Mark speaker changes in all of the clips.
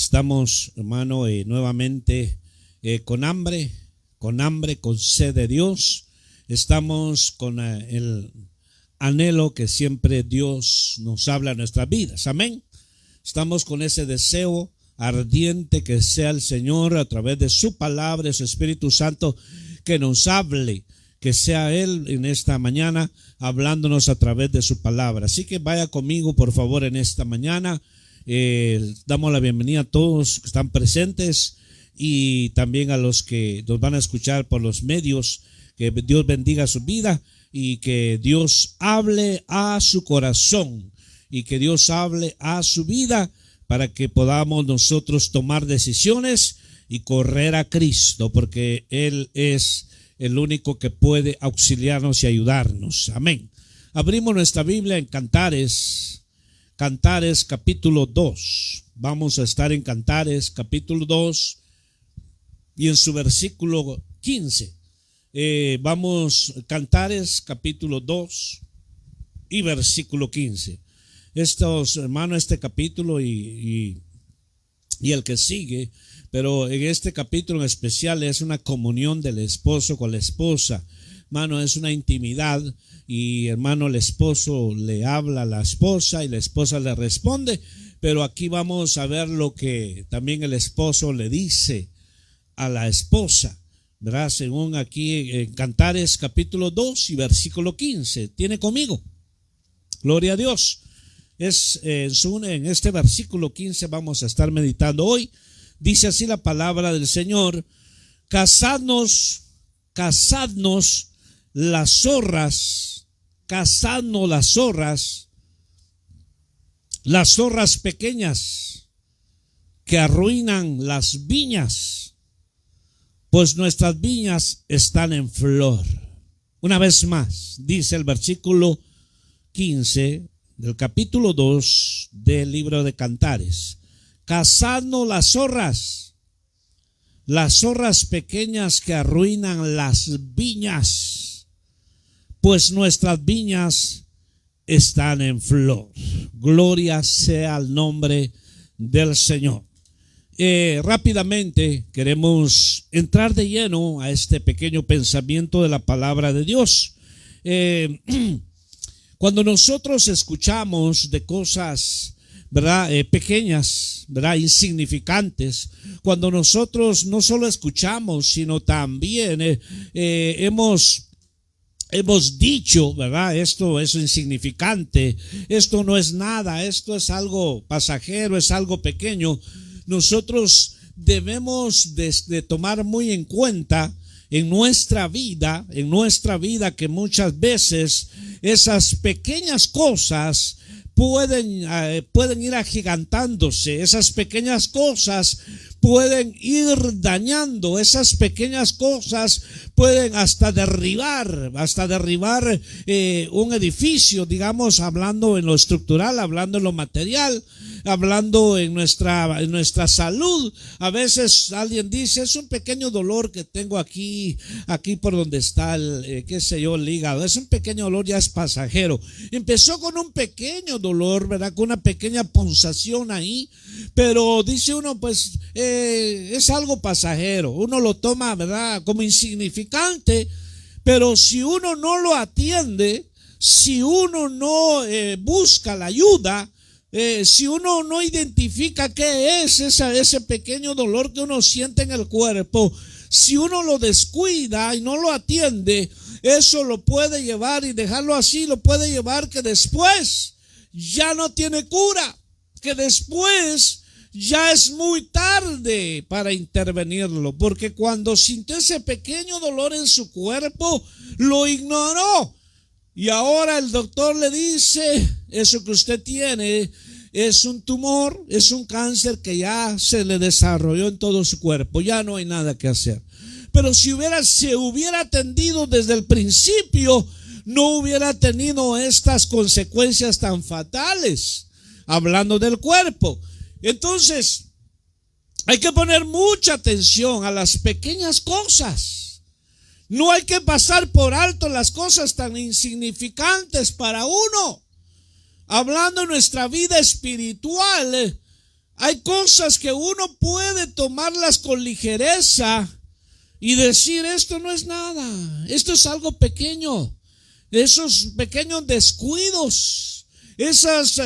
Speaker 1: Estamos, hermano, nuevamente con hambre, con sed de Dios. Estamos con el anhelo que siempre Dios nos habla en nuestras vidas. Amén. Estamos con ese deseo ardiente que sea el Señor a través de su palabra, su Espíritu Santo, que nos hable, que sea Él en esta mañana hablándonos a través de su palabra. Así que vaya conmigo, por favor, en esta mañana. Damos la bienvenida a todos que están presentes y también a los que nos van a escuchar por los medios. Que Dios bendiga su vida y que Dios hable a su corazón y que Dios hable a su vida para que podamos nosotros tomar decisiones y correr a Cristo, porque Él es el único que puede auxiliarnos y ayudarnos. Amén. Abrimos nuestra Biblia en Cantares capítulo 2. Vamos a estar en Cantares capítulo 2 y en su versículo 15. Cantares capítulo 2 y versículo 15. Estos, hermanos, este capítulo y el que sigue, pero en este capítulo en especial es una comunión del esposo con la esposa. Hermano, es una intimidad y, hermano, el esposo le habla a la esposa y la esposa le responde, pero aquí vamos a ver lo que también el esposo le dice a la esposa, ¿verdad? Según aquí en Cantares capítulo 2 y versículo 15. ¿Tiene conmigo? Gloria a Dios. En este versículo 15 vamos a estar meditando hoy. Dice así la palabra del Señor: cazadnos las zorras pequeñas que arruinan las viñas, pues nuestras viñas están en flor. Una vez más, dice el versículo 15 del capítulo 2 del libro de Cantares: cazadnos las zorras pequeñas que arruinan las viñas, pues nuestras viñas están en flor. Gloria sea al nombre del Señor. Rápidamente queremos entrar de lleno a este pequeño pensamiento de la palabra de Dios. Cuando nosotros escuchamos de cosas, ¿verdad? Pequeñas, ¿verdad? Insignificantes, cuando nosotros no solo escuchamos, sino también hemos dicho, ¿verdad? Esto es insignificante, esto no es nada, esto es algo pasajero, es algo pequeño. Nosotros debemos de tomar muy en cuenta en nuestra vida que muchas veces esas pequeñas cosas pueden ir agigantándose, esas pequeñas cosas pueden ir dañando, esas pequeñas cosas pueden hasta derribar un edificio, digamos, hablando en lo estructural, hablando en lo material, hablando en nuestra salud. A veces alguien dice: es un pequeño dolor que tengo aquí por donde está el hígado, es un pequeño dolor, ya es pasajero. Empezó con un pequeño dolor, ¿verdad? Con una pequeña punzación ahí, pero dice uno, pues es algo pasajero, uno lo toma, ¿verdad?, como insignificante. Pero si uno no lo atiende, si uno no busca la ayuda, si uno no identifica qué es ese pequeño dolor que uno siente en el cuerpo, si uno lo descuida y no lo atiende, eso lo puede llevar, y dejarlo así, lo puede llevar que después ya no tiene cura, que después ya es muy tarde para intervenirlo, porque cuando sintió ese pequeño dolor en su cuerpo, lo ignoró. Y ahora el doctor le dice: eso que usted tiene es un tumor, es un cáncer que ya se le desarrolló en todo su cuerpo, ya no hay nada que hacer. Pero si se hubiera atendido desde el principio, no hubiera tenido estas consecuencias tan fatales, hablando del cuerpo. Entonces, hay que poner mucha atención a las pequeñas cosas. No hay que pasar por alto las cosas tan insignificantes para uno. Hablando de nuestra vida espiritual, Hay cosas que uno puede tomarlas con ligereza y decir, esto no es nada, esto es algo pequeño. Esos pequeños descuidos, esas,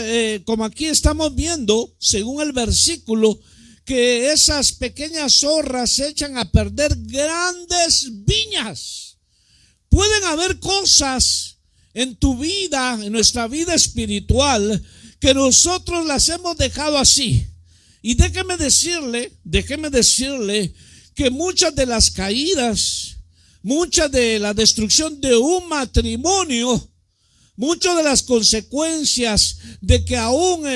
Speaker 1: como aquí estamos viendo, según el versículo, que esas pequeñas zorras echan a perder grandes viñas. Pueden haber cosas en tu vida, en nuestra vida espiritual, que nosotros las hemos dejado así. Y déjeme decirle que muchas de las caídas, mucha de la destrucción de un matrimonio, muchas de las consecuencias de que aún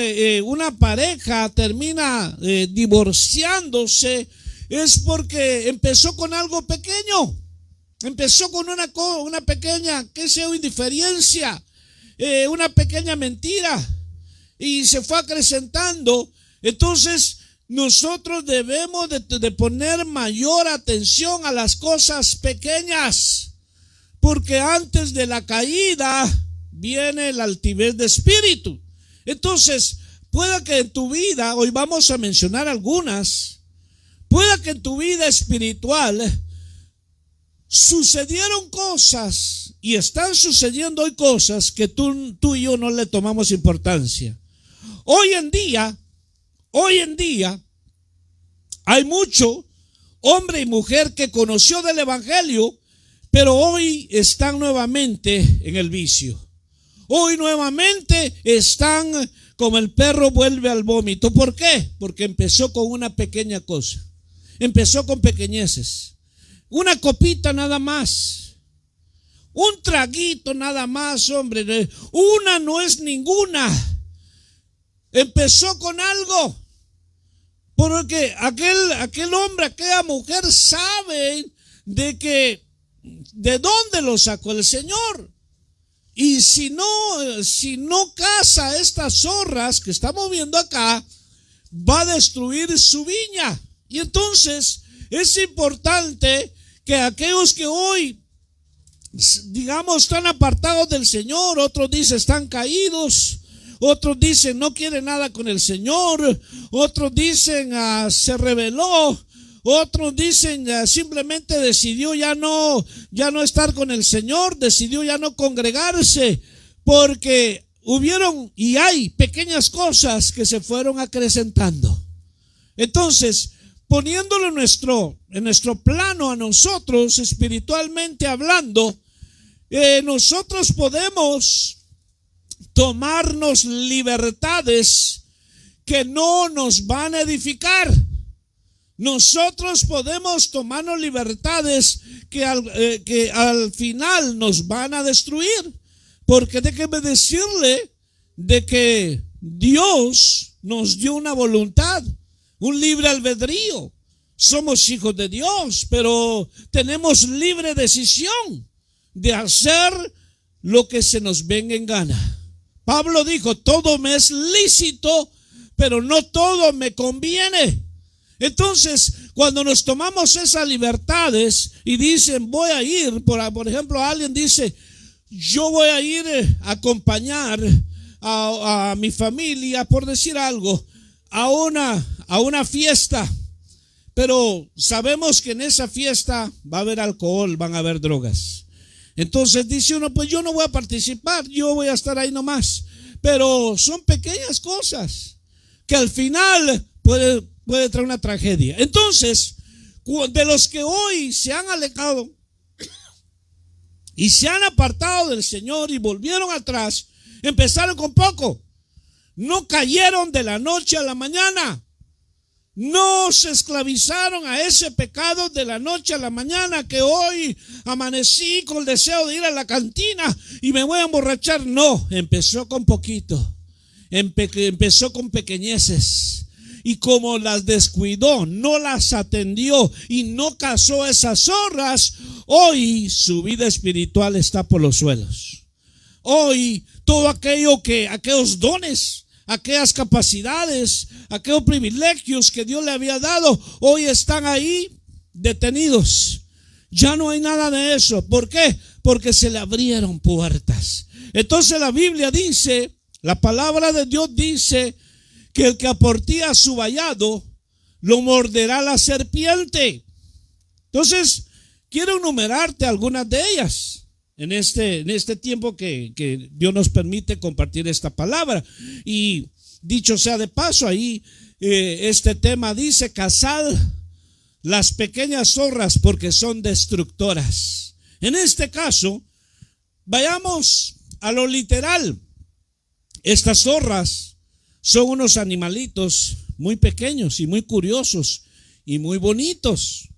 Speaker 1: una pareja termina divorciándose es porque empezó con algo pequeño. Empezó con una pequeña, qué sé yo, indiferencia, una pequeña mentira, y se fue acrecentando. Entonces nosotros debemos de poner mayor atención a las cosas pequeñas, porque antes de la caída viene la altivez de espíritu. Entonces, pueda que en tu vida, hoy vamos a mencionar algunas, pueda que en tu vida espiritual sucedieron cosas y están sucediendo hoy cosas que tú y yo no le tomamos importancia. Hoy en día hay mucho hombre y mujer que conoció del evangelio, pero hoy están nuevamente en el vicio. Hoy nuevamente están como el perro vuelve al vómito. ¿Por qué? Porque empezó con una pequeña cosa. Empezó con pequeñeces. Una copita nada más. Un traguito nada más, hombre. Una no es ninguna. Empezó con algo. Porque aquel hombre, aquella mujer saben de dónde lo sacó el Señor. Y si no caza estas zorras que estamos viendo acá, va a destruir su viña. Y entonces es importante que aquellos que hoy, digamos, están apartados del Señor, otros dicen están caídos, otros dicen no quieren nada con el Señor, otros dicen se rebeló, otros dicen simplemente decidió ya no estar con el Señor, decidió ya no congregarse, porque hubieron y hay pequeñas cosas que se fueron acrecentando. Entonces, poniéndolo en nuestro plano a nosotros, espiritualmente hablando, nosotros podemos tomarnos libertades que no nos van a edificar. Nosotros podemos tomarnos libertades que al final nos van a destruir. Porque déjeme decirle de que Dios nos dio una voluntad, un libre albedrío. Somos hijos de Dios, pero tenemos libre decisión de hacer lo que se nos venga en gana. Pablo dijo, todo me es lícito, pero no todo me conviene. Entonces, cuando nos tomamos esas libertades y dicen, voy a ir, por ejemplo, alguien dice, yo voy a ir a acompañar a mi familia, por decir algo, a una fiesta, pero sabemos que en esa fiesta va a haber alcohol, van a haber drogas. Entonces dice uno, pues yo no voy a participar, yo voy a estar ahí nomás. Pero son pequeñas cosas que al final puede traer una tragedia. Entonces, de los que hoy se han alejado y se han apartado del Señor y volvieron atrás, empezaron con poco. No cayeron de la noche a la mañana. No se esclavizaron a ese pecado de la noche a la mañana, que hoy amanecí con el deseo de ir a la cantina y me voy a emborrachar. No, empezó con poquito, empezó con pequeñeces. Y como las descuidó, no las atendió y no cazó esas zorras, hoy su vida espiritual está por los suelos. Hoy todo aquellos dones, aquellas capacidades, aquellos privilegios que Dios le había dado, hoy están ahí detenidos. Ya no hay nada de eso. ¿Por qué? Porque se le abrieron puertas. Entonces la Biblia dice, la palabra de Dios dice que el que aportía su vallado lo morderá la serpiente. Entonces, quiero enumerarte algunas de ellas en este tiempo que Dios nos permite compartir esta palabra. Y dicho sea de paso, ahí este tema dice: cazad las pequeñas zorras porque son destructoras. En este caso, vayamos a lo literal. Estas zorras son unos animalitos muy pequeños y muy curiosos y muy bonitos.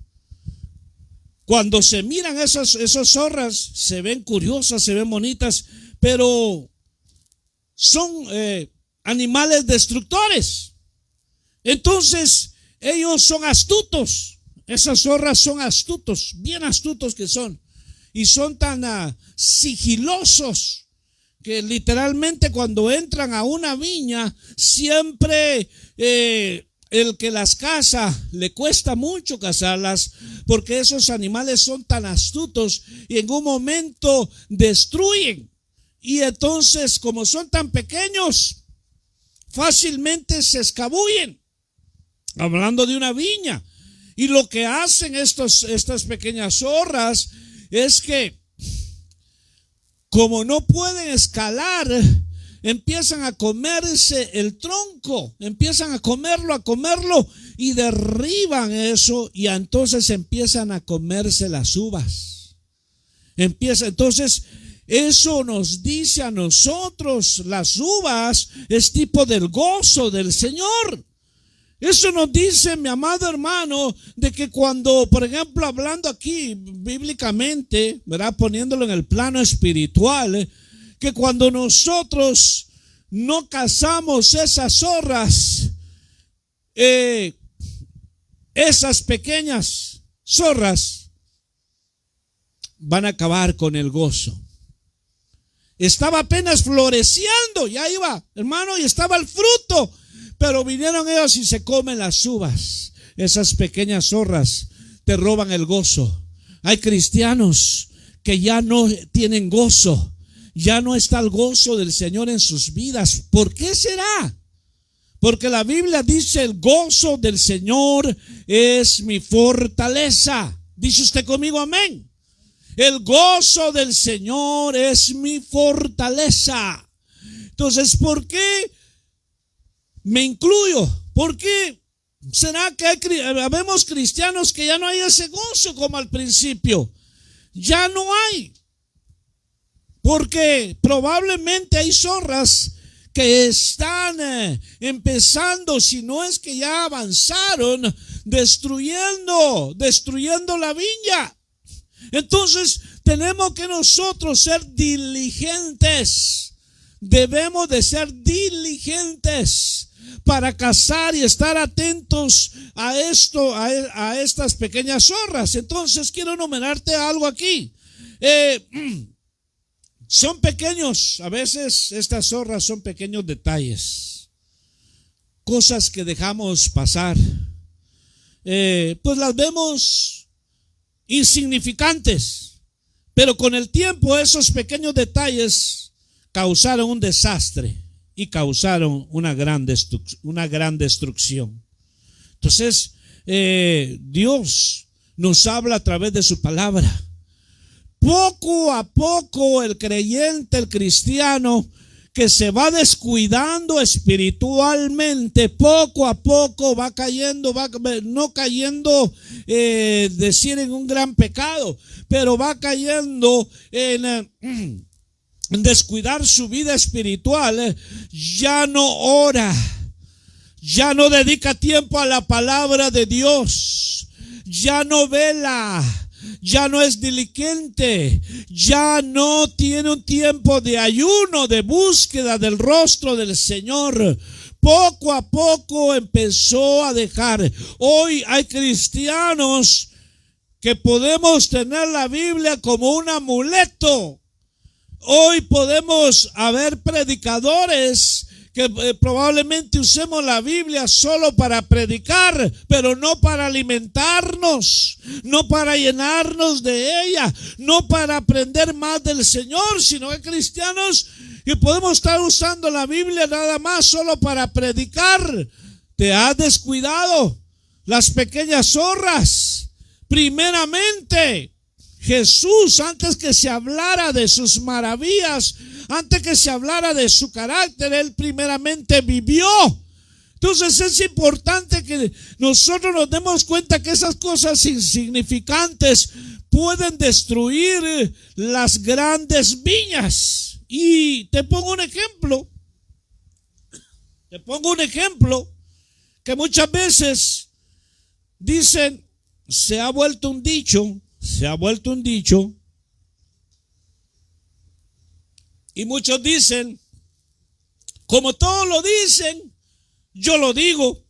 Speaker 1: Cuando se miran esas zorras, se ven curiosas, se ven bonitas, pero son animales destructores. Entonces, ellos son astutos. Esas zorras son astutos, bien astutos que son. Y son tan sigilosos que literalmente cuando entran a una viña, siempre el que las caza, le cuesta mucho cazarlas, porque esos animales son tan astutos y en un momento destruyen. Y entonces, como son tan pequeños, fácilmente se escabullen. Hablando de una viña. Y lo que hacen estas pequeñas zorras es que, como no pueden escalar, empiezan a comerse el tronco, empiezan a comerlo y derriban eso, y entonces empiezan a comerse las uvas. Entonces, eso nos dice a nosotros, las uvas es tipo del gozo del Señor. Eso nos dice, mi amado hermano, de que cuando, por ejemplo, hablando aquí bíblicamente, ¿verdad? Poniéndolo en el plano espiritual, que cuando nosotros no cazamos esas zorras, esas pequeñas zorras van a acabar con el gozo. Estaba apenas floreciendo, ya iba, hermano, y estaba el fruto. Pero vinieron ellos y se comen las uvas. Esas pequeñas zorras te roban el gozo. Hay cristianos que ya no tienen gozo. Ya no está el gozo del Señor en sus vidas. ¿Por qué será? Porque la Biblia dice: el gozo del Señor es mi fortaleza. ¿Dice usted conmigo amén? El gozo del Señor es mi fortaleza. Entonces, ¿por qué me incluyo? ¿Por qué será que habemos cristianos que ya no hay ese gozo como al principio? Ya no hay. Porque probablemente hay zorras que están empezando, si no es que ya avanzaron, destruyendo la viña. Entonces tenemos que nosotros ser diligentes. Debemos de ser diligentes para cazar y estar atentos a esto, a estas pequeñas zorras. Entonces quiero enumerarte algo aquí. Son pequeños, a veces estas zorras son pequeños detalles, cosas que dejamos pasar, pues las vemos insignificantes, pero con el tiempo esos pequeños detalles causaron un desastre y causaron una gran destrucción. Entonces, Dios nos habla a través de su palabra. Poco a poco el creyente, el cristiano que se va descuidando espiritualmente, poco a poco va cayendo, no cayendo, decir en un gran pecado, pero va cayendo en descuidar su vida espiritual. Ya no ora, ya no dedica tiempo a la palabra de Dios, ya no vela, ya no es diligente, ya no tiene un tiempo de ayuno, de búsqueda del rostro del Señor. Poco a poco empezó a dejar. Hoy hay cristianos que podemos tener la Biblia como un amuleto. Hoy podemos haber predicadores que probablemente usemos la Biblia solo para predicar, pero no para alimentarnos, no para llenarnos de ella, no para aprender más del Señor, sino que cristianos Y podemos estar usando la Biblia nada más solo para predicar. Te has descuidado. Las pequeñas zorras. Primeramente, Jesús, antes que se hablara de sus maravillas, antes que se hablara de su carácter, Él primeramente vivió. Entonces es importante que nosotros nos demos cuenta que esas cosas insignificantes pueden destruir las grandes viñas. Y te pongo un ejemplo. Que muchas veces dicen, se ha vuelto un dicho. Y muchos dicen, como todos lo dicen, yo lo digo.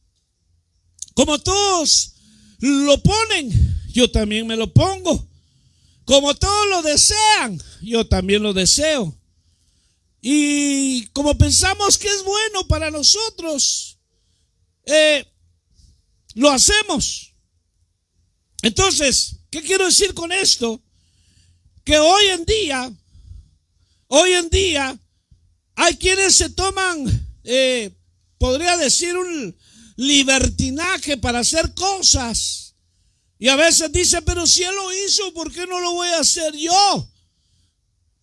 Speaker 1: Como todos lo ponen, yo también me lo pongo. Como todos lo desean, yo también lo deseo. Y como pensamos que es bueno para nosotros, lo hacemos. Entonces, ¿qué quiero decir con esto? Que hoy en día, hay quienes se toman, podría decir, un libertinaje para hacer cosas. Y a veces dice, pero si Él lo hizo, ¿por qué no lo voy a hacer yo?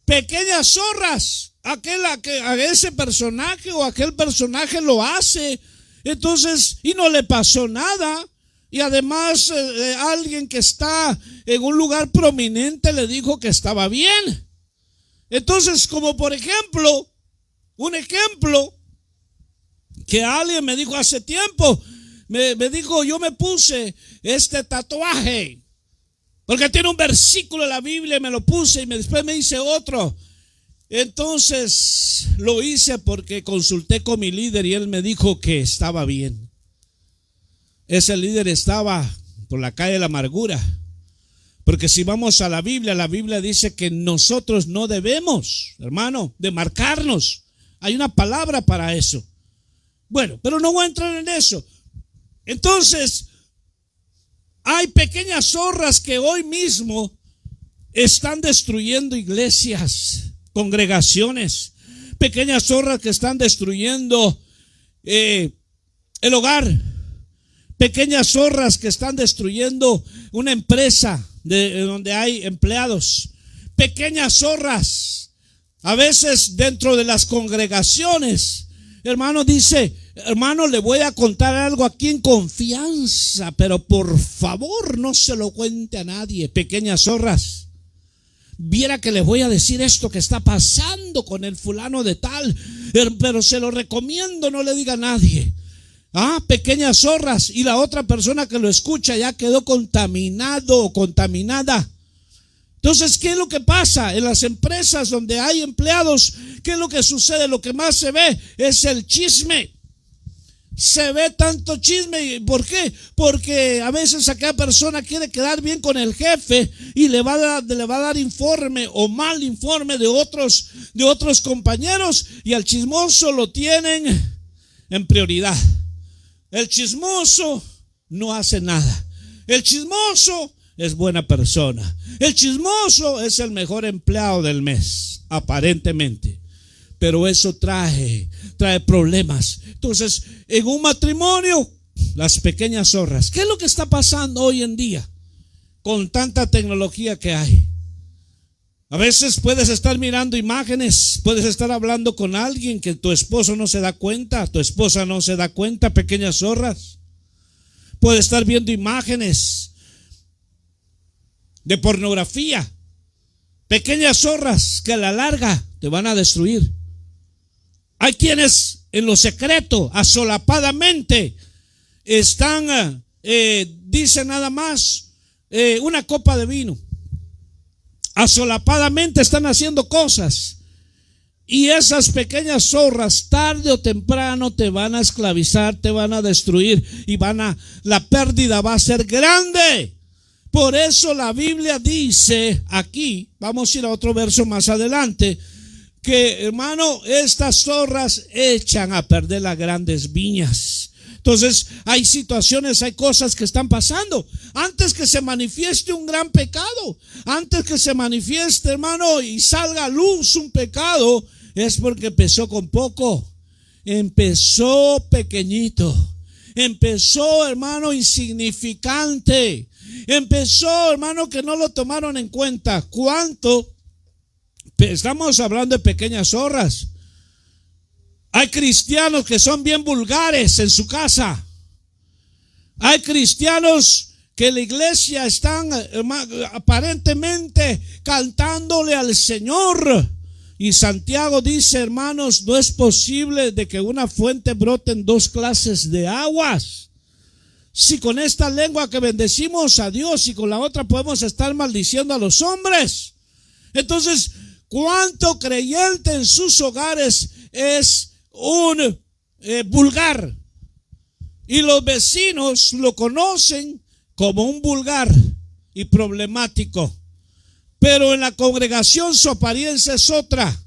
Speaker 1: Pequeñas zorras. A ese personaje o aquel personaje lo hace. Entonces, y no le pasó nada. Y además alguien que está en un lugar prominente le dijo que estaba bien. Entonces, como por ejemplo, un ejemplo que alguien me dijo hace tiempo, me dijo, yo me puse este tatuaje porque tiene un versículo en la Biblia y me lo puse y después me hice otro. Entonces lo hice porque consulté con mi líder y él me dijo que estaba bien. Ese líder estaba por la calle de la amargura. Porque si vamos a la Biblia dice que nosotros no debemos, hermano, de marcarnos. Hay una palabra para eso. Bueno, pero no voy a entrar en eso. Entonces, hay pequeñas zorras que hoy mismo están destruyendo iglesias, congregaciones. Pequeñas zorras que están destruyendo el hogar. Pequeñas zorras que están destruyendo una empresa donde hay empleados. Pequeñas zorras. A veces dentro de las congregaciones, hermano dice, hermano, le voy a contar algo aquí en confianza, pero por favor no se lo cuente a nadie. Pequeñas zorras. Viera que les voy a decir esto que está pasando con el fulano de tal, pero se lo recomiendo, no le diga a nadie. Pequeñas zorras. Y la otra persona que lo escucha ya quedó contaminado o contaminada. Entonces, ¿qué es lo que pasa en las empresas donde hay empleados? ¿Qué es lo que sucede? Lo que más se ve es el chisme. Se ve tanto chisme. ¿Por qué? Porque a veces aquella persona quiere quedar bien con el jefe y le va a dar informe o mal informe de otros compañeros, y al chismoso lo tienen en prioridad. El chismoso no hace nada. El chismoso es buena persona. El chismoso es el mejor empleado del mes, aparentemente. Pero eso trae problemas. Entonces, en un matrimonio, las pequeñas zorras. ¿Qué es lo que está pasando hoy en día con tanta tecnología que hay? A veces puedes estar mirando imágenes, puedes estar hablando con alguien que tu esposo no se da cuenta, tu esposa no se da cuenta, pequeñas zorras. Puedes estar viendo imágenes de pornografía, pequeñas zorras que a la larga te van a destruir. Hay quienes en lo secreto, asolapadamente, están, dicen nada más, una copa de vino. Asolapadamente están haciendo cosas. Y esas pequeñas zorras tarde o temprano te van a esclavizar, te van a destruir y la pérdida va a ser grande. Por eso la Biblia dice aquí, vamos a ir a otro verso más adelante, que hermano, estas zorras echan a perder las grandes viñas. Entonces hay situaciones, hay cosas que están pasando. Antes que se manifieste un gran pecado, antes que se manifieste, hermano, y salga a luz un pecado, es porque empezó con poco, empezó pequeñito, empezó, hermano, insignificante, empezó, hermano, que no lo tomaron en cuenta. ¿Cuánto? Estamos hablando de pequeñas zorras. Hay cristianos que son bien vulgares en su casa. Hay cristianos que en la iglesia están aparentemente cantándole al Señor. Y Santiago dice, hermanos, no es posible de que una fuente brote en dos clases de aguas. Si con esta lengua que bendecimos a Dios y con la otra podemos estar maldiciendo a los hombres. Entonces, ¿cuánto creyente en sus hogares es un vulgar? Y los vecinos lo conocen como un vulgar y problemático. Pero en la congregación su apariencia es otra.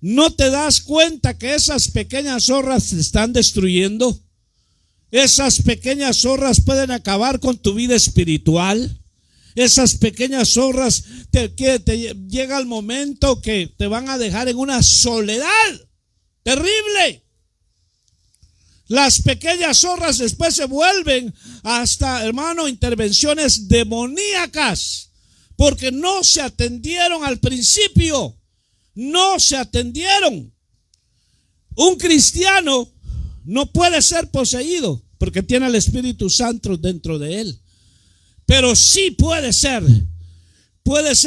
Speaker 1: ¿No te das cuenta que esas pequeñas zorras te están destruyendo? Esas pequeñas zorras pueden acabar con tu vida espiritual. Esas pequeñas zorras te llega el momento que te van a dejar en una soledad terrible. Las pequeñas zorras después se vuelven hasta, hermano, intervenciones demoníacas, porque no se atendieron al principio, no se atendieron. Un cristiano no puede ser poseído porque tiene el Espíritu Santo dentro de él, pero sí puede ser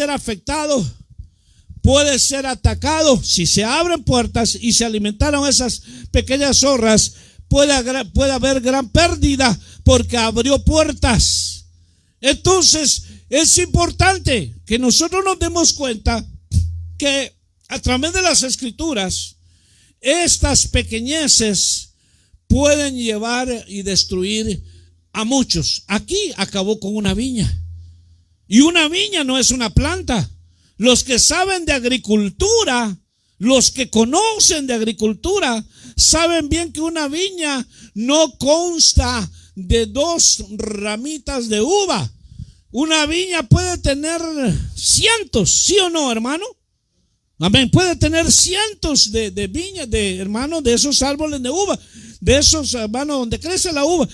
Speaker 1: afectado, puede ser atacado. Si se abren puertas y se alimentaron esas pequeñas zorras, puede haber gran pérdida porque abrió puertas. Entonces es importante que nosotros nos demos cuenta que a través de las Escrituras estas pequeñeces pueden llevar y destruir a muchos. Aquí acabó con una viña, y una viña no es una planta. Los que saben de agricultura, los que conocen de agricultura, saben bien que una viña no consta de dos ramitas de uva. Una viña puede tener cientos, ¿sí o no, hermano? Amén. Puede tener cientos de viñas, de esos árboles de uva, de esos, hermano, donde crece la uva.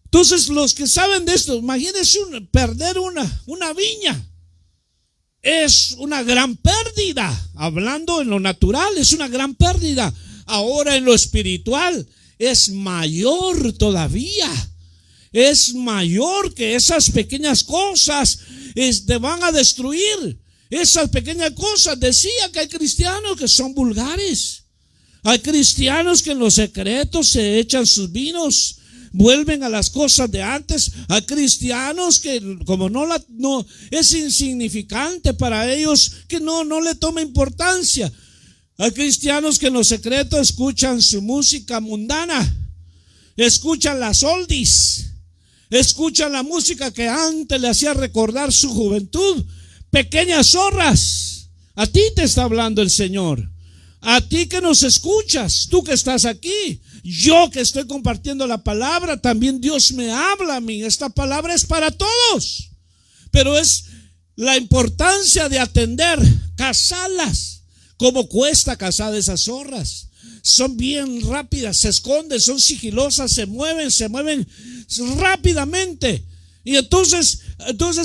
Speaker 1: Entonces, los que saben de esto, imagínense perder una viña. Es una gran pérdida. Hablando en lo natural, es una gran pérdida. Ahora en lo espiritual es mayor todavía. Es mayor que esas pequeñas cosas te van a destruir. Esas pequeñas cosas. Decía que hay cristianos que son vulgares. Hay cristianos que en los secretos se echan sus vinos, vuelven a las cosas de antes. Hay cristianos que como no es insignificante para ellos, que no le toma importancia. Hay cristianos que en los secretos escuchan su música mundana, escuchan las oldies, escuchan la música que antes le hacía recordar su juventud. Pequeñas zorras, a ti te está hablando el Señor. A ti que nos escuchas, tú que estás aquí, yo que estoy compartiendo la palabra, también Dios me habla a mí. Esta palabra es para todos, pero es la importancia de atender, cazarlas. ¿Cómo cuesta cazar esas zorras? Son bien rápidas, se esconden, son sigilosas, se mueven rápidamente. Y entonces,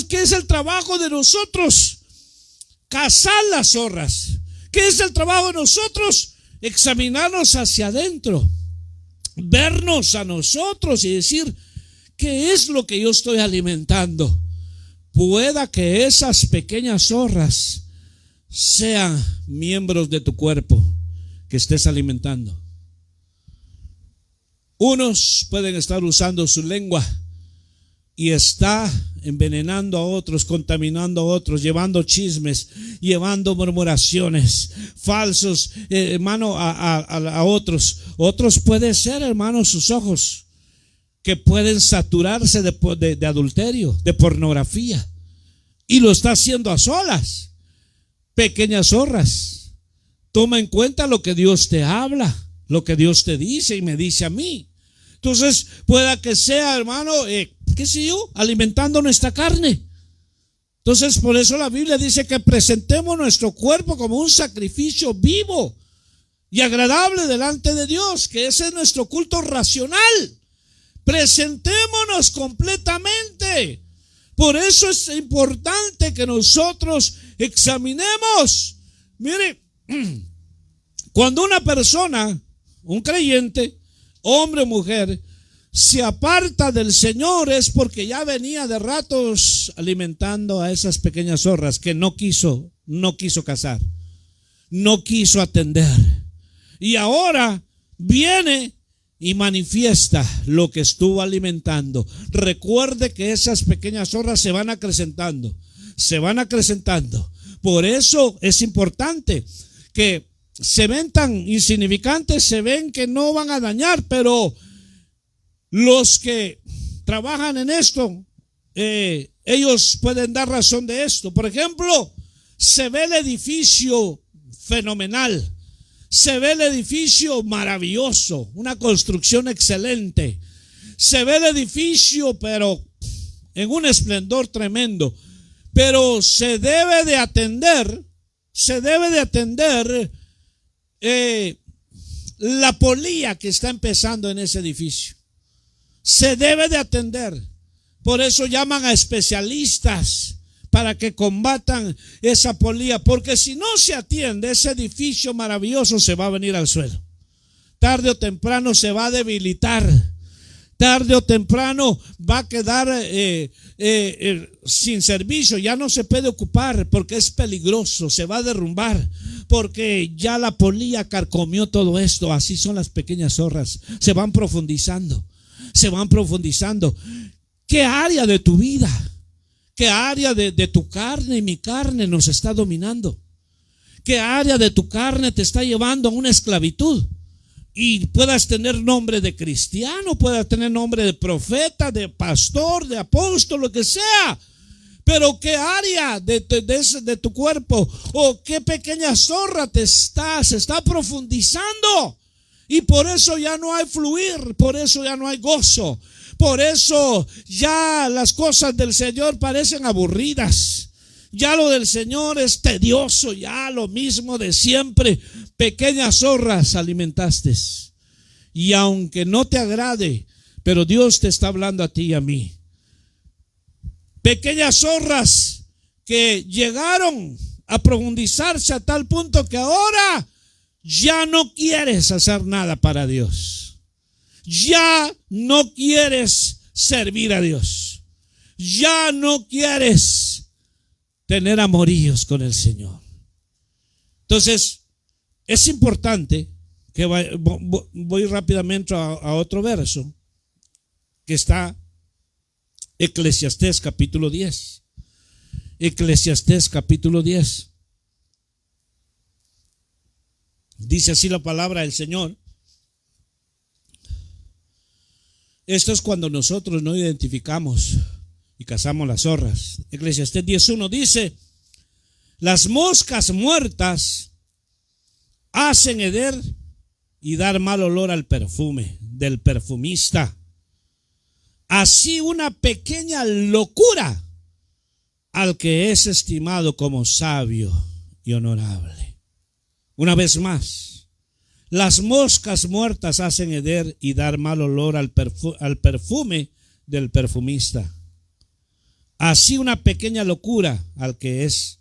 Speaker 1: ¿qué es el trabajo de nosotros? Cazar las zorras. ¿Qué es el trabajo de nosotros? Examinarnos hacia adentro, vernos a nosotros y decir, ¿qué es lo que yo estoy alimentando? Pueda que esas pequeñas zorras sean miembros de tu cuerpo que estés alimentando. Unos pueden estar usando su lengua y está envenenando a otros, contaminando a otros, llevando chismes, llevando murmuraciones falsos, hermano, a otros. Otros puede ser, hermano, sus ojos que pueden saturarse de adulterio, de pornografía, y lo está haciendo a solas. Pequeñas zorras, toma en cuenta lo que Dios te habla, lo que Dios te dice y me dice a mí. Entonces, pueda que sea, hermano, qué sé yo, alimentando nuestra carne. Entonces, por eso la Biblia dice que presentemos nuestro cuerpo como un sacrificio vivo. y agradable delante de Dios, que ese es nuestro culto racional. Presentémonos completamente. Por eso es importante que nosotros examinemos. Mire, cuando una persona, un creyente, hombre o mujer, se aparta del Señor, es porque ya venía de ratos alimentando a esas pequeñas zorras que no quiso cazar, no quiso atender. Y ahora viene y manifiesta lo que estuvo alimentando. Recuerde que esas pequeñas zorras se van acrecentando, se van acrecentando. Por eso es importante que se ven tan insignificantes, se ven que no van a dañar, pero los que trabajan en esto, ellos pueden dar razón de esto. Por ejemplo, se ve el edificio fenomenal, se ve el edificio maravilloso, una construcción excelente. Se ve el edificio, pero en un esplendor tremendo. Pero se debe de atender la polilla que está empezando en ese edificio. Se debe de atender. Por eso llaman a especialistas para que combatan esa polilla, porque si no se atiende, ese edificio maravilloso se va a venir al suelo. Tarde o temprano se va a debilitar. Tarde o temprano va a quedar sin servicio. Ya no se puede ocupar porque es peligroso. Se va a derrumbar porque ya la polilla carcomió todo esto. Así son las pequeñas zorras. Se van profundizando. Se van profundizando. ¿Qué área de tu vida? ¿Qué área de tu carne y mi carne nos está dominando? ¿Qué área de tu carne te está llevando a una esclavitud? Y puedas tener nombre de cristiano, puedas tener nombre de profeta, de pastor, de apóstol, lo que sea. Pero ¿qué área de tu cuerpo o qué pequeña zorra se está profundizando? Y por eso ya no hay fluir, por eso ya no hay gozo. Por eso ya las cosas del Señor parecen aburridas. Ya lo del Señor es tedioso, ya lo mismo de siempre. Pequeñas zorras alimentaste. Y aunque no te agrade, pero Dios te está hablando a ti y a mí. Pequeñas zorras que llegaron a profundizarse a tal punto que ahora ya no quieres hacer nada para Dios. Ya no quieres servir a Dios. Ya no quieres tener amoríos con el Señor. Entonces, es importante que voy rápidamente a otro verso que está Eclesiastés capítulo 10. Eclesiastés capítulo 10. Dice así la palabra del Señor. Esto es cuando nosotros no identificamos y cazamos las zorras. Eclesiastés 10:1 dice: las moscas muertas hacen heder y dar mal olor al perfume del perfumista. Así una pequeña locura al que es estimado como sabio y honorable. Una vez más, las moscas muertas hacen heder y dar mal olor al perfume del perfumista. Así una pequeña locura al que es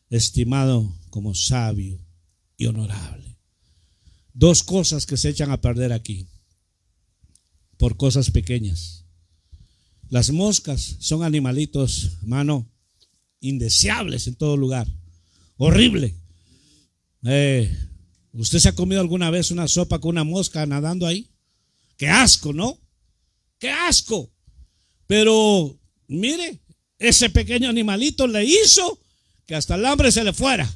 Speaker 1: estimado como sabio y honorable. Dos cosas que se echan a perder aquí por cosas pequeñas. Las moscas son animalitos, hermano, indeseables en todo lugar. Horrible. ¿Usted se ha comido alguna vez una sopa con una mosca nadando ahí? ¡Qué asco!, ¿no? ¡Qué asco! Pero mire, ese pequeño animalito le hizo que hasta el hambre se le fuera,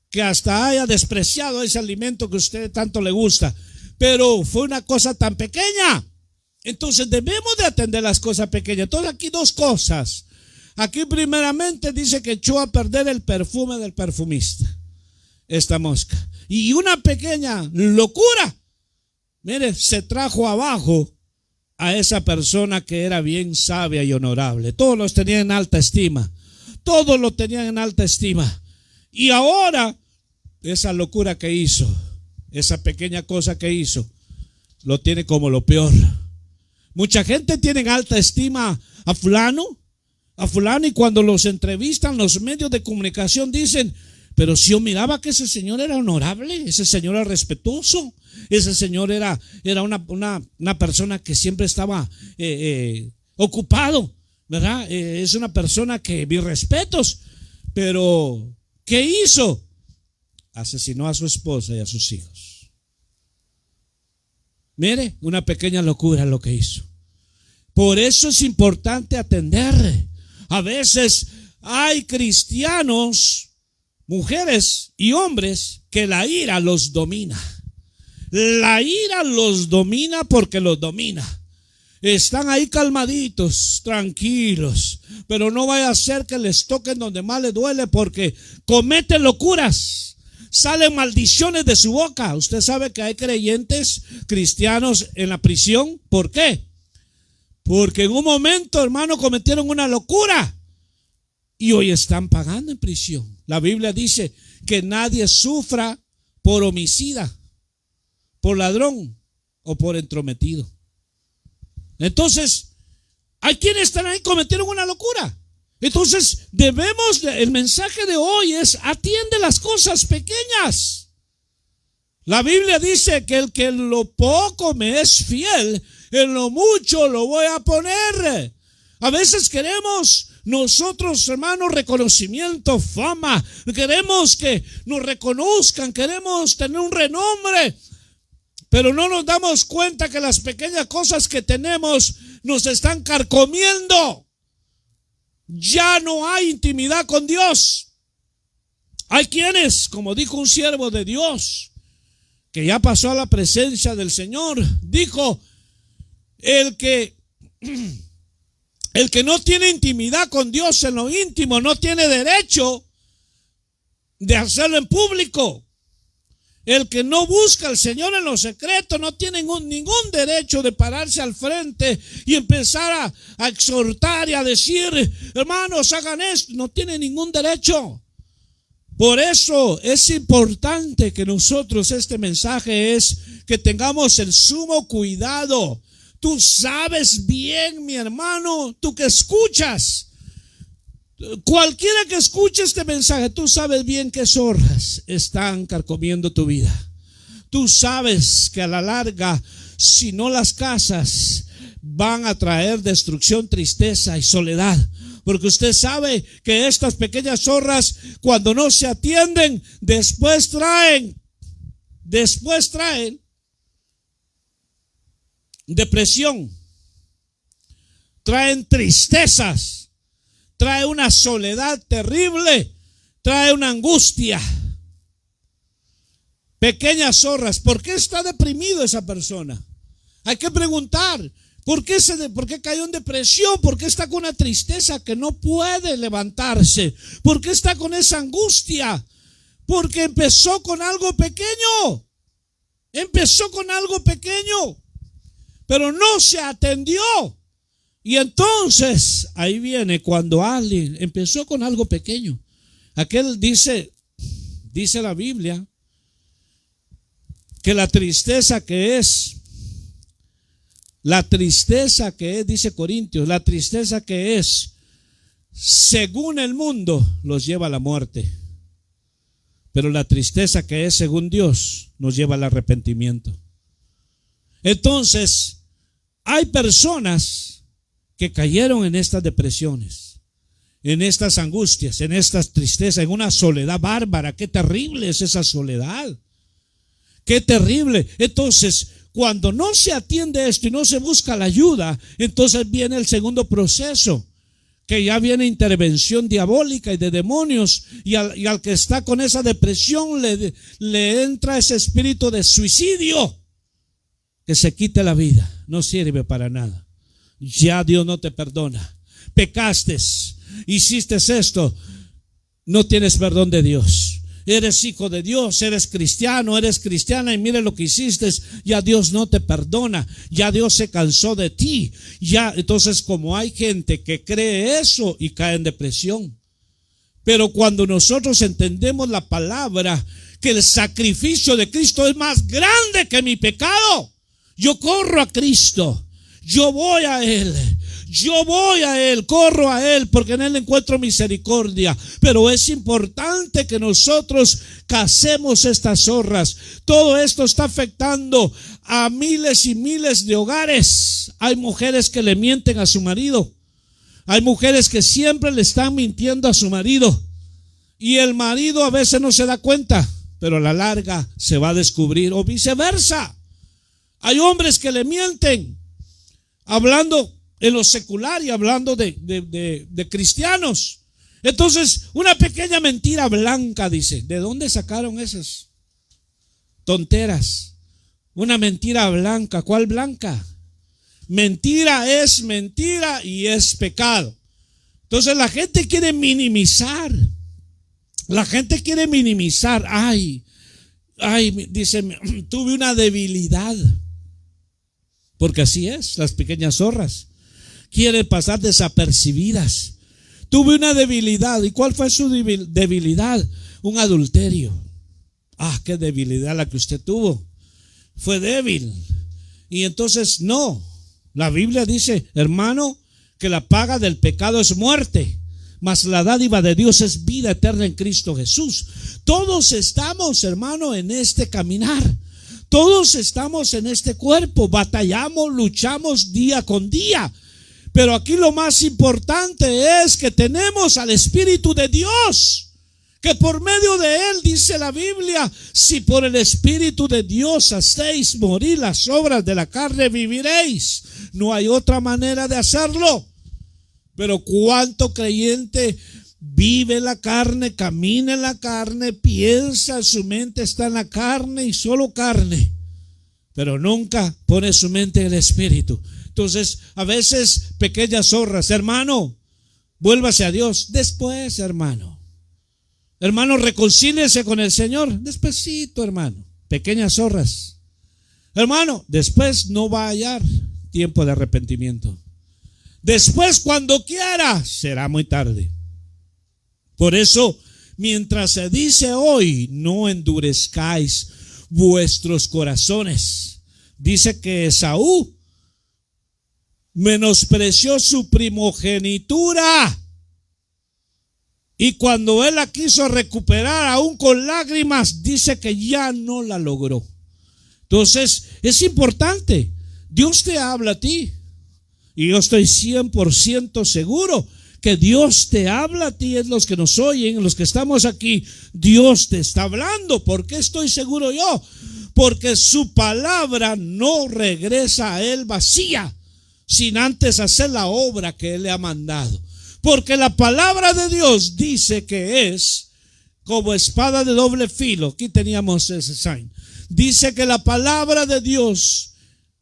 Speaker 1: que hasta haya despreciado ese alimento que a usted tanto le gusta. Pero fue una cosa tan pequeña. Entonces debemos de atender las cosas pequeñas. Entonces aquí dos cosas. Aquí primeramente dice que echó a perder el perfume del perfumista, esta mosca. Y una pequeña locura, mire, se trajo abajo a esa persona que era bien sabia y honorable. Todos los tenían en alta estima. Todos lo tenían en alta estima. Y ahora, esa locura que hizo, esa pequeña cosa que hizo, lo tiene como lo peor. Mucha gente tiene en alta estima a fulano, y cuando los entrevistan los medios de comunicación dicen, pero si yo miraba que ese señor era honorable, ese señor era respetuoso, ese señor era una persona que siempre estaba ocupado, ¿verdad? Es una persona que, mis respetos, pero ¿qué hizo? Asesinó a su esposa y a sus hijos. Mire, una pequeña locura lo que hizo. Por eso es importante atender. A veces hay cristianos, mujeres y hombres, que la ira los domina. La ira los domina porque los domina. Están ahí calmaditos, tranquilos, pero no vaya a ser que les toquen donde más les duele, porque cometen locuras. Salen maldiciones de su boca. Usted sabe que hay creyentes cristianos en la prisión. ¿Por qué? Porque en un momento, hermano, cometieron una locura y hoy están pagando en prisión. La Biblia dice que nadie sufra por homicida, por ladrón o por entrometido. Entonces, hay quienes están ahí, cometieron una locura. Entonces, el mensaje de hoy es: atiende las cosas pequeñas. La Biblia dice que el que en lo poco me es fiel, en lo mucho lo voy a poner. A veces queremos nosotros, hermanos, reconocimiento, fama. Queremos que nos reconozcan, queremos tener un renombre, pero no nos damos cuenta que las pequeñas cosas que tenemos nos están carcomiendo. Ya no hay intimidad con Dios. Hay quienes, como dijo un siervo de Dios, que ya pasó a la presencia del Señor, dijo: el que no tiene intimidad con Dios en lo íntimo no tiene derecho de hacerlo en público. El que no busca al Señor en lo secreto no tiene ningún derecho de pararse al frente y empezar a exhortar y a decir: hermanos, hagan esto. No tiene ningún derecho. Por eso es importante que nosotros, este mensaje es que tengamos el sumo cuidado. Tú sabes bien, mi hermano, tú que escuchas, cualquiera que escuche este mensaje, tú sabes bien qué zorras están carcomiendo tu vida. Tú sabes que a la larga, si no las cazas, van a traer destrucción, tristeza y soledad. Porque usted sabe que estas pequeñas zorras, cuando no se atienden, después traen depresión, traen tristezas, trae una soledad terrible, trae una angustia. Pequeñas zorras. ¿Por qué está deprimido esa persona? Hay que preguntar: ¿por qué cayó en depresión? ¿Por qué está con una tristeza que no puede levantarse? ¿Por qué está con esa angustia? Porque empezó con algo pequeño. Pero no se atendió. Y entonces ahí viene cuando alguien empezó con algo pequeño. Aquel dice la Biblia que la tristeza que es, dice Corintios, la tristeza que es según el mundo los lleva a la muerte. Pero la tristeza que es según Dios nos lleva al arrepentimiento. Entonces, hay personas que cayeron en estas depresiones, en estas angustias, en estas tristezas, en una soledad bárbara. Qué terrible es esa soledad. Qué terrible. Entonces, cuando no se atiende esto y no se busca la ayuda, entonces viene el segundo proceso, que ya viene intervención diabólica y de demonios, y al que está con esa depresión le entra ese espíritu de suicidio, que se quite la vida. No sirve para nada. Ya Dios no te perdona. Pecaste, hiciste esto, no tienes perdón de Dios. Eres hijo de Dios, eres cristiano, eres cristiana, y mire lo que hiciste. Ya Dios no te perdona, ya Dios se cansó de ti. Ya, entonces, como hay gente que cree eso y cae en depresión. Pero cuando nosotros entendemos la palabra, que el sacrificio de Cristo es más grande que mi pecado, yo corro a Cristo, yo voy a Él. Yo voy a Él, corro a Él, porque en Él encuentro misericordia. Pero es importante que nosotros casemos estas zorras. Todo esto está afectando a miles y miles de hogares. Hay mujeres que le mienten a su marido. Hay mujeres que siempre le están mintiendo a su marido. Y el marido a veces no se da cuenta, pero a la larga se va a descubrir, o viceversa. Hay hombres que le mienten, hablando en lo secular y hablando de cristianos. Entonces, una pequeña mentira blanca, dice. ¿De dónde sacaron esas tonteras? Una mentira blanca. ¿Cuál blanca? Mentira es mentira y es pecado. Entonces la gente quiere minimizar. La gente quiere minimizar. Ay, dice, tuve una debilidad. Porque así es, las pequeñas zorras quieren pasar desapercibidas. Tuve una debilidad. ¿Y cuál fue su debilidad? Un adulterio. Qué debilidad la que usted tuvo. Fue débil. Y entonces no. La Biblia dice, hermano, que la paga del pecado es muerte, mas la dádiva de Dios es vida eterna en Cristo Jesús. Todos estamos, hermano, en este caminar. Todos estamos en este cuerpo. Batallamos, luchamos día con día. Pero aquí lo más importante es que tenemos al Espíritu de Dios, que por medio de Él, dice la Biblia, si por el Espíritu de Dios hacéis morir las obras de la carne, viviréis. No hay otra manera de hacerlo. Pero cuánto creyente vive en la carne, camina en la carne, piensa, su mente está en la carne y solo carne, pero nunca pone su mente en el Espíritu. Entonces, a veces, pequeñas zorras, hermano, vuélvase a Dios. Después, hermano, reconcíliese con el Señor. Despacito, hermano. Pequeñas zorras, hermano, después no va a hallar tiempo de arrepentimiento. Después, cuando quiera, será muy tarde. Por eso, mientras se dice hoy, no endurezcáis vuestros corazones. Dice que Esaú menospreció su primogenitura, y cuando él la quiso recuperar, aún con lágrimas, dice que ya no la logró. Entonces, es importante. Dios te habla a ti, y yo estoy 100% seguro que Dios te habla a ti. Es los que nos oyen, los que estamos aquí, Dios te está hablando. ¿Por qué estoy seguro yo? Porque su palabra no regresa a Él vacía, sin antes hacer la obra que Él le ha mandado. Porque la palabra de Dios dice que es como espada de doble filo. Aquí teníamos ese sign. Dice que la palabra de Dios,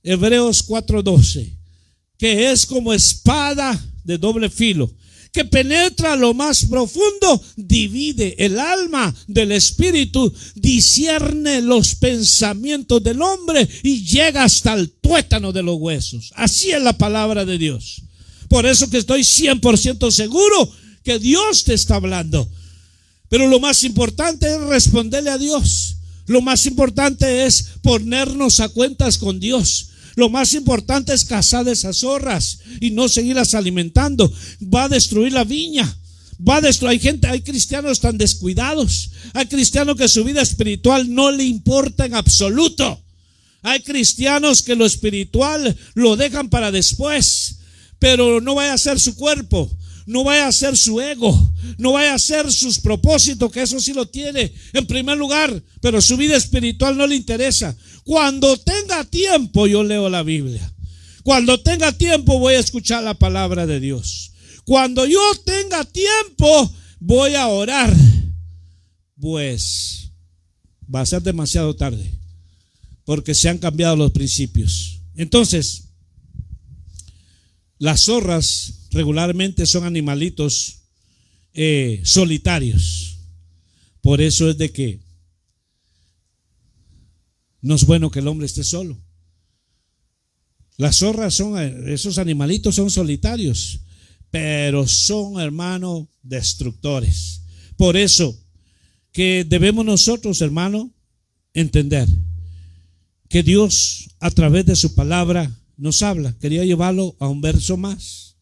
Speaker 1: Hebreos 4:12, que es como espada de doble filo, que penetra lo más profundo, divide el alma del espíritu, discierne los pensamientos del hombre y llega hasta el tuétano de los huesos. Así es la palabra de Dios. Por eso que estoy 100% seguro que Dios te está hablando. Pero lo más importante es responderle a Dios. Lo más importante es ponernos a cuentas con Dios. Lo más importante es cazar esas zorras y no seguirlas alimentando. Va a destruir la viña. Hay cristianos tan descuidados. Hay cristianos que su vida espiritual no le importa en absoluto. Hay cristianos que lo espiritual lo dejan para después. Pero no vaya a ser su cuerpo, no vaya a ser su ego, no vaya a ser sus propósitos, que eso sí lo tiene en primer lugar, pero su vida espiritual no le interesa. Cuando tenga tiempo, yo leo la Biblia. Cuando tenga tiempo, voy a escuchar la palabra de Dios. Cuando yo tenga tiempo, voy a orar. Pues va a ser demasiado tarde, porque se han cambiado los principios. Entonces, las zorras regularmente son animalitos solitarios. Por eso es de que no es bueno que el hombre esté solo. Las zorras esos animalitos son solitarios, pero son, hermano, destructores. Por eso que debemos nosotros, hermano, entender que Dios a través de su palabra nos habla. Quería llevarlo a un verso más.